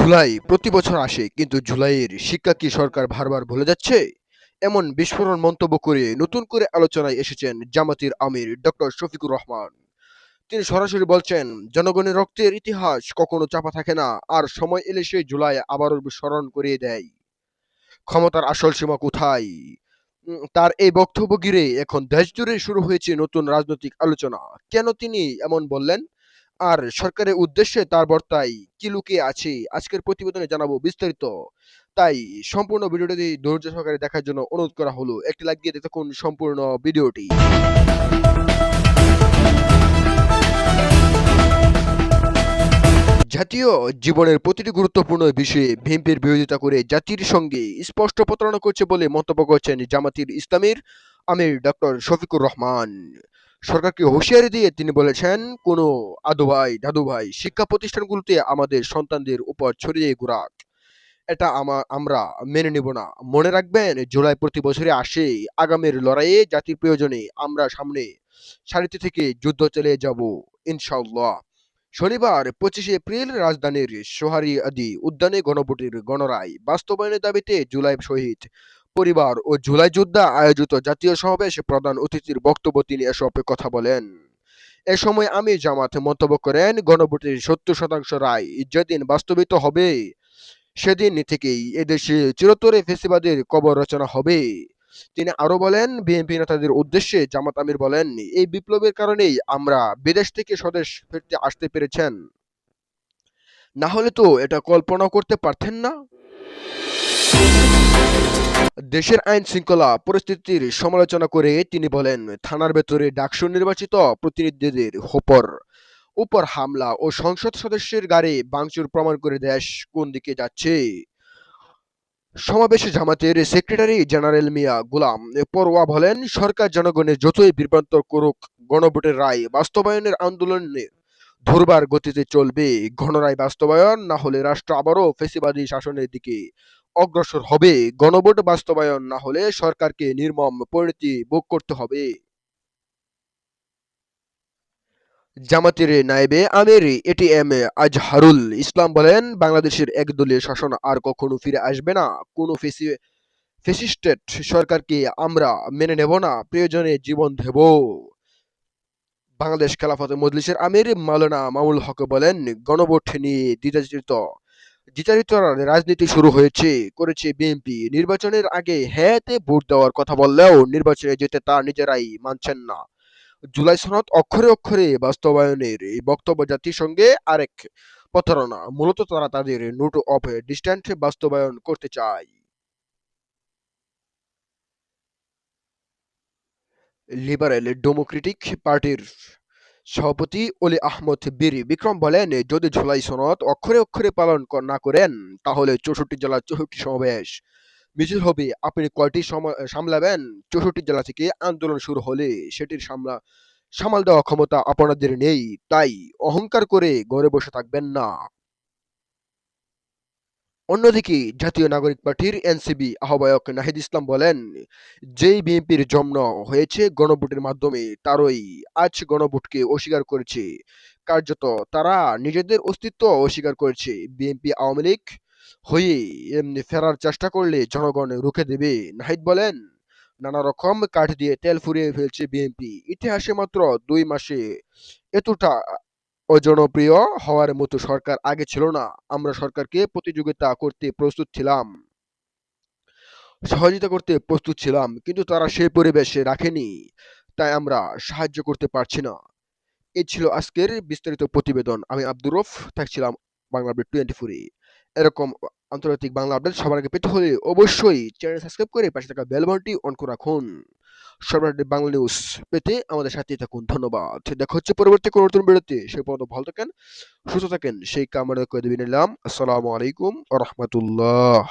জুলাই প্রতি বছর আসে, কিন্তু জুলাইয়ের শিক্ষা কি সরকার বারবার ভুলে যাচ্ছে? এমন বিস্ফোরণ মন্তব্য করে নতুন করে আলোচনায় এসেছেন জামাতের আমির ডক্টর শফিকুর রহমান। তিনি সরাসরি বলছেন, জনগণের রক্তের ইতিহাস কখনো চাপা থাকে না, আর সময় এলে সেই জুলাই আবারও স্মরণ করিয়ে দেয় ক্ষমতার আসল সীমা কোথায়। তার এই বক্তব্য ঘিরে এখন দেশ জুড়ে শুরু হয়েছে নতুন রাজনৈতিক আলোচনা। কেন তিনি এমন বললেন, আর সরকারের উদ্দেশ্যে তার বার্তায় কি লুকিয়ে আছে, আজকের প্রতিবেদনে জানাবো বিস্তারিত। তাই সম্পূর্ণ ভিডিওটি ধৈর্য সহকারে দেখার জন্য অনুরোধ করা হলো। একটি লাইক দিয়ে দেখুন সম্পূর্ণ ভিডিওটি। জাতীয় জীবনের প্রতিটি গুরুত্বপূর্ণ বিষয়ে বিএনপির বিরোধিতা করে জাতির সঙ্গে স্পষ্ট প্রতারণা করছে বলে মন্তব্য করেছেন জামাতির ইসলামীর আমির ডক্টর শফিকুর রহমান। সরকারকে হুঁশিয়ারি দিয়ে তিনি বলেছেন, কোনো দাদু ভাই শিক্ষা প্রতিষ্ঠানগুলোতে আমাদের সন্তানদের উপর ছড়িয়ে ঘোরাক, এটা আমরা মেনে নেব না। মনে রাখবেন, জুলাই প্রতি বছরে আসে। আগামীর লড়াইয়ে জাতির প্রয়োজনে আমরা সামনে সারিতে থেকে যুদ্ধ চালিয়ে যাব, ইনশাআল্লাহ। শনিবার 25 এপ্রিল রাজধানীর সোহরাওয়ার্দী উদ্যানে গণভোটের গণরায় বাস্তবায়নের দাবিতে জুলাই শহীদ পরিবার ও জুলাই যোদ্ধা আয়োজিত জাতীয় সমাবেশে প্রধান অতিথির বক্তব্য তিনি এসব কথা বলেন। এ সময় আমির জামাত মন্তব্য করেন, গণভোটের 70% রায় যেদিন বাস্তবিত হবে, সেদিন থেকেই এদেশে চিরতরে ফ্যাসিবাদের কবর রচনা হবে। তিনি আরো বলেন, বিএনপি নেতাদের উদ্দেশ্যে জামাত আমির বলেন, এই বিপ্লবের কারণেই আমরা বিদেশ থেকে স্বদেশ ফিরতে আসতে পেরেছেন, না হলে তো এটা কল্পনা করতে পারতেন না। দেশের আইন শৃঙ্খলা পরিস্থিতির সমালোচনা করে তিনি বলেন, থানার ভেতরে ডাকসু নির্বাচিত প্রতিনিধিদের উপর হামলা ও সংসদ সদস্যের গাড়ি ভাঙচুর প্রমাণ করে দেশ কোন দিকে যাচ্ছে। সমাবেশে জামাতের সেক্রেটারি জেনারেল মিয়া গোলাম পরোয়া বলেন, সরকার জনগণের যতই বিভ্রান্ত করুক, গণভোটের রায় বাস্তবায়নের আন্দোলনের ধুরবার গতিতে চলবে। গণরায় বাস্তবায়ন না হলে রাষ্ট্র আবারও ফ্যাসিবাদী শাসনের দিকে অগ্রসর হবে। গণভোট বাস্তবায়ন না হলে সরকারকে নির্মম পরিণতি ভোগ করতে হবে। জামাতের নায়েবে আমির এটিএম আজহারুল ইসলাম বলেন, বাংলাদেশের একদলীয় শাসন আর কখনো ফিরে আসবে না। কোনো ফ্যাসিস্টেট সরকারকে আমরা মেনে নেব না, প্রয়োজনে জীবন দেব। বাংলাদেশ খেলাফত মজলিসের আমির মাওলানা মামুল হক বলেন, গণভোট নিয়ে দ্বিচারিত রাজনীতি শুরু করেছে বিএনপি। নির্বাচনের আগে হ্যাঁতে ভোট দেওয়ার কথা বললেও নির্বাচনে যেতে তা নিজেরাই মানছেন না। জুলাই সনদ অক্ষরে অক্ষরে বাস্তবায়নের এই বক্তব্য জাতিসংঘে আরেক প্রতারণা। মূলত তারা তাদের নোট অফ ডিসট্যান্স বাস্তবায়ন করতে চায়। লিবারেল ডেমোক্রেটিক পার্টির সভাপতি অলি আহমদ বীর বিক্রম বলেন, যদি জুলাই সনদ অক্ষরে অক্ষরে পালন না করেন, তাহলে 64 জেলার 64 সমাবেশ মিছিল হবে। আপনি কয়টি সামলাবেন? 64 জেলা থেকে আন্দোলন শুরু হলে সেটির সামাল দেওয়া ক্ষমতা আপনাদের নেই। তাই অহংকার করে ঘরে বসে থাকবেন না। অন্যদিকে জাতীয় নাগরিক পার্টির এনসিপি আহ্বায়ক নাহিদ ইসলাম বলেন, যেই বিএনপির জন্ম হয়েছে গণভোটের মাধ্যমে, তারই আজ গণভোটকে অস্বীকার করেছে। কার্যত তারা নিজেদের অস্তিত্ব অস্বীকার করেছে। বিএনপি আওয়ামী লীগ হয়ে ফেরার চেষ্টা করলে জনগণ রুখে দেবে। নাহিদ বলেন, নানা রকম কাঠ দিয়ে তেল ফুরিয়ে ফেলছে বিএনপি। ইতিহাসে মাত্র 2 মাসে এতটা অজনপ্রিয় হওয়ার মতো সরকার আগে ছিল না। আমরা সরকারকে প্রতিযোগিতা করতে প্রস্তুত ছিলাম, সহযোগিতা করতে প্রস্তুত ছিলাম, কিন্তু তারা সেই পরিবেশে রাখেনি, তাই আমরা সাহায্য করতে পারছি না। এই ছিল আজকের বিস্তারিত প্রতিবেদন। আমি আব্দুর রফ থাকছিলাম বাংলা আপডেট 24-এ। এরকম আন্তর্জাতিক বাংলা আপডেট সবার আগে পেতে হলে অবশ্যই চ্যানেল সাবস্ক্রাইব করে পাশে থাকা বেল বাটনটি অন করে রাখুন। সর্বশেষ বাংলা নিউজ পেতে আমাদের সাথেই থাকুন। ধন্যবাদ। দেখা হচ্ছে পরবর্তী কোনো নতুন ভিডিওতে। সেই পর্যন্ত ভালো থাকেন, সুস্থ থাকেন, সেই কামনা করে নিলাম। আসসালামু আলাইকুম ওয়া রাহমাতুল্লাহ।